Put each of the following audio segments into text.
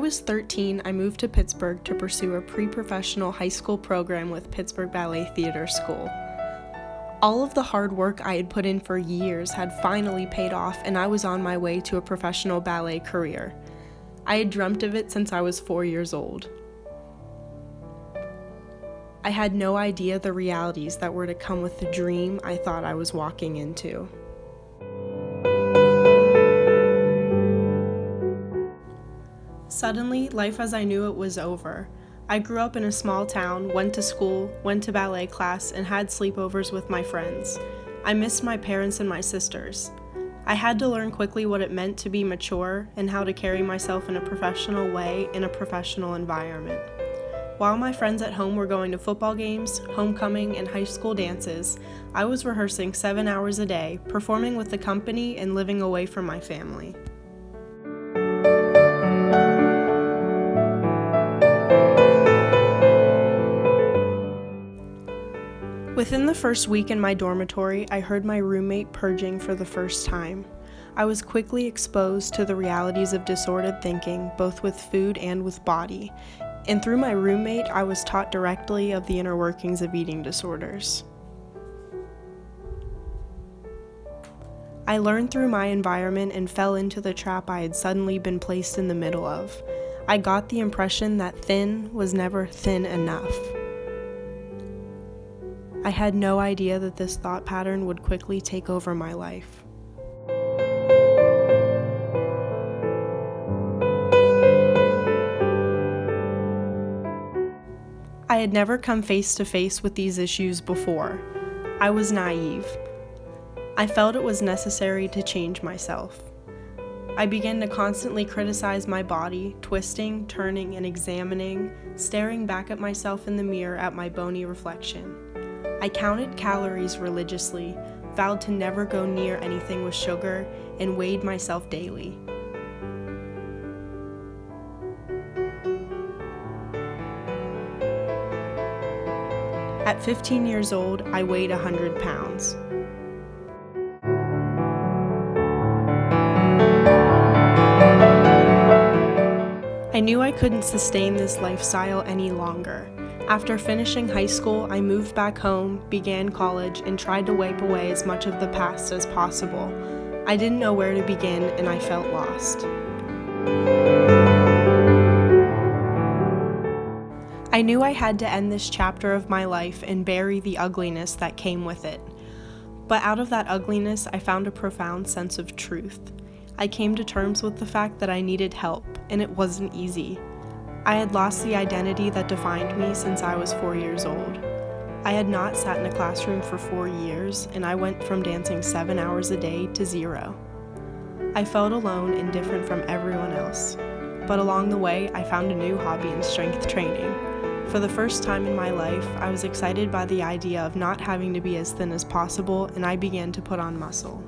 was 13, I moved to Pittsburgh to pursue a pre-professional high school program with Pittsburgh Ballet Theater School. All of the hard work I had put in for years had finally paid off, and I was on my way to a professional ballet career. I had dreamt of it since I was 4 years old. I had no idea the realities that were to come with the dream I thought I was walking into. Suddenly, life as I knew it was over. I grew up in a small town, went to school, went to ballet class, and had sleepovers with my friends. I missed my parents and my sisters. I had to learn quickly what it meant to be mature and how to carry myself in a professional way in a professional environment. While my friends at home were going to football games, homecoming, and high school dances, I was rehearsing 7 hours a day, performing with the company and living away from my family. Within the first week in my dormitory, I heard my roommate purging for the first time. I was quickly exposed to the realities of disordered thinking, both with food and with body. And through my roommate, I was taught directly of the inner workings of eating disorders. I learned through my environment and fell into the trap I had suddenly been placed in the middle of. I got the impression that thin was never thin enough. I had no idea that this thought pattern would quickly take over my life. I had never come face to face with these issues before. I was naive. I felt it was necessary to change myself. I began to constantly criticize my body, twisting, turning, and examining, staring back at myself in the mirror at my bony reflection. I counted calories religiously, vowed to never go near anything with sugar, and weighed myself daily. At 15 years old, I weighed 100 pounds. I knew I couldn't sustain this lifestyle any longer. After finishing high school, I moved back home, began college, and tried to wipe away as much of the past as possible. I didn't know where to begin, and I felt lost. I knew I had to end this chapter of my life and bury the ugliness that came with it. But out of that ugliness, I found a profound sense of truth. I came to terms with the fact that I needed help, and it wasn't easy. I had lost the identity that defined me since I was 4 years old. I had not sat in a classroom for 4 years, and I went from dancing 7 hours a day to 0. I felt alone and different from everyone else. But along the way, I found a new hobby in strength training. For the first time in my life, I was excited by the idea of not having to be as thin as possible, and I began to put on muscle.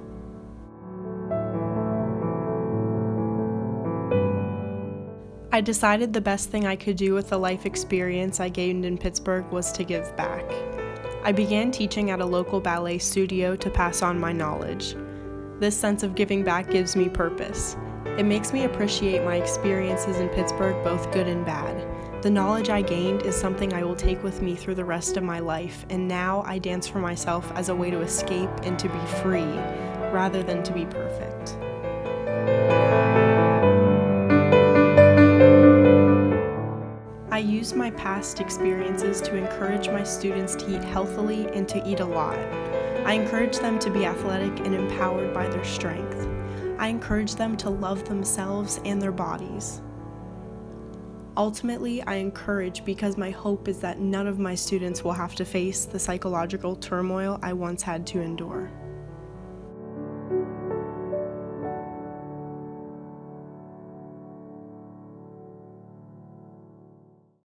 I decided the best thing I could do with the life experience I gained in Pittsburgh was to give back. I began teaching at a local ballet studio to pass on my knowledge. This sense of giving back gives me purpose. It makes me appreciate my experiences in Pittsburgh, both good and bad. The knowledge I gained is something I will take with me through the rest of my life, and now I dance for myself as a way to escape and to be free, rather than to be perfect. I use my past experiences to encourage my students to eat healthily and to eat a lot. I encourage them to be athletic and empowered by their strength. I encourage them to love themselves and their bodies. Ultimately, I encourage because my hope is that none of my students will have to face the psychological turmoil I once had to endure.